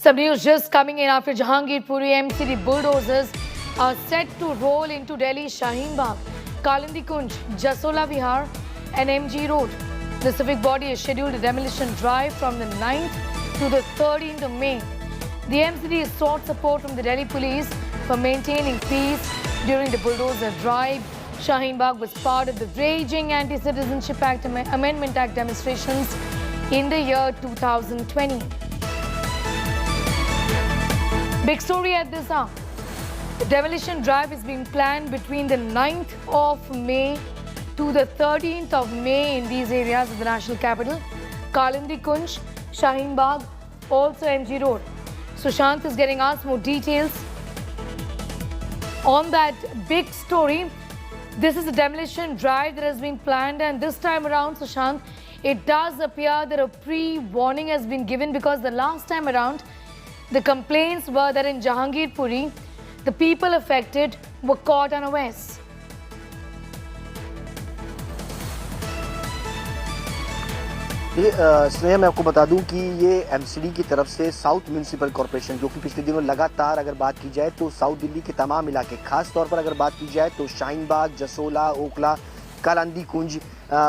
Some news just coming in after Jahangir Puri MCD bulldozers are set to roll into Delhi Shaheen Bagh, Kalindi Kunj, Jasola Vihar and MG Road. The civic body has scheduled a demolition drive from the 9th to the 13th of May. The MCD has sought support from the Delhi police for maintaining peace during the bulldozer drive. Shaheen Bagh was part of the raging Anti-Citizenship Act Amendment Act demonstrations in the year 2020. Big story at this hour. The demolition drive is being planned between the 9th of May to the 13th of May in these areas of the national capital. Kalindi Kunj, Shaheen Bagh, also MG Road. Sushant is getting us more details on that big story. This is a demolition drive that has been planned, and this time around, Sushant, it does appear that a pre-warning has been given, because the last time around, the complaints were that in Jahangir Puri, the people affected were caught unawares. Sneha, मैं आपको बता दूं कि ये MCD की तरफ से south municipal corporation, जो कि पिछले दिनों लगातार अगर बात की जाए तो साउथ दिल्ली के तमाम इलाके, खास तौर पर अगर बात की जाए तो शाहीन बाग, जसोला, ओखला, कालिंदी कुंज,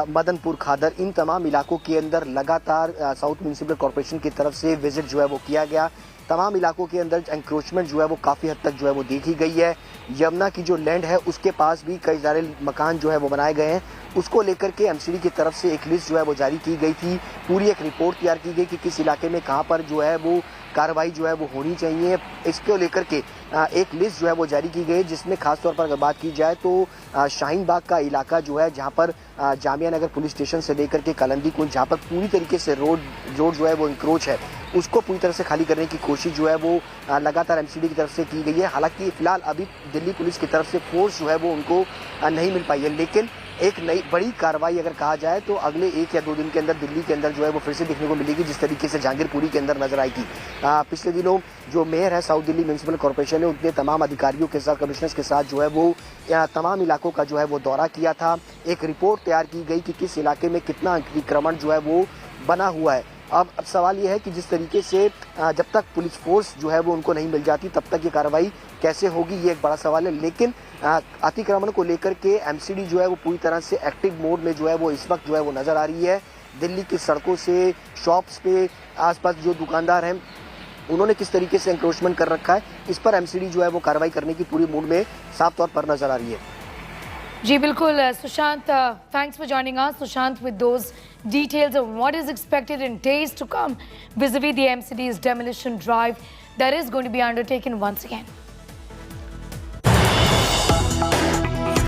मदनपुर खादर, इन तमाम इलाकों के अंदर लगातार साउथ म्यूनिसिपल कॉर्पोरेशन की तरफ से विजिट जो है वो किया गया। तमाम इलाकों के अंदर एंक्रोचमेंट जो है वो काफ़ी हद तक जो है वो देखी गई है। यमुना की जो लैंड है उसके पास भी कई सारे मकान जो है वो बनाए गए हैं। उसको लेकर के एमसीडी की तरफ से एक लिस्ट जो है वो जारी की गई थी। पूरी एक रिपोर्ट तैयार की गई कि किस इलाके में कहाँ पर जो है वो कार्रवाई जो है वो होनी चाहिए। इसको लेकर के एक लिस्ट जो है वो जारी की गई, जिसमें खास तौर पर अगर बात की जाए तो शाहीन बाग का इलाका जो है, जहाँ पर जामिया नगर पुलिस स्टेशन से लेकर के कालिंदी कुंज, जहाँ पर पूरी तरीके से रोड जो है वो इंक्रोच है, उसको पूरी तरह से खाली करने की कोशिश जो है वो लगातार एमसीडी की तरफ से की गई है। हालांकि फिलहाल अभी दिल्ली पुलिस की तरफ से फोर्स जो है वो उनको नहीं मिल पाई है, लेकिन एक नई बड़ी कार्रवाई अगर कहा जाए तो अगले 1 या 2 दिन के अंदर दिल्ली के अंदर जो है वो फिर से देखने को मिलेगी, जिस तरीके से जहांगीर पुरी के अंदर नजर आई थी। पिछले दिनों जो मेयर है साउथ दिल्ली म्यूनिसिपल कॉर्पोरेशन ने उनके तमाम अधिकारियों के साथ, कमिश्नर्स के साथ जो है वो तमाम इलाकों का जो है वो दौरा किया था। एक रिपोर्ट तैयार की गई कि किस इलाके में कितना अतिक्रमण जो है वो बना हुआ है। अब सवाल यह है कि जिस तरीके से जब तक पुलिस फोर्स जो है वो उनको नहीं मिल जाती, तब तक ये कार्रवाई कैसे होगी, ये एक बड़ा सवाल है। लेकिन अतिक्रमण को लेकर के एमसीडी जो है वो पूरी तरह से एक्टिव मोड में जो है वो इस वक्त जो है वो नजर आ रही है। दिल्ली की सड़कों से, शॉप्स पे, आसपास जो दुकानदार हैं, उन्होंने किस तरीके से एंक्रोचमेंट कर रखा है, इस पर एमसीडी जो है वो कार्रवाई करने की पूरी मूड में साफ तौर पर नजर आ रही है। जी बिल्कुल Sushant, thanks for joining us, Sushant, with those details of what is expected in days to come vis-a-vis the MCD's demolition drive that is going to be undertaken once again.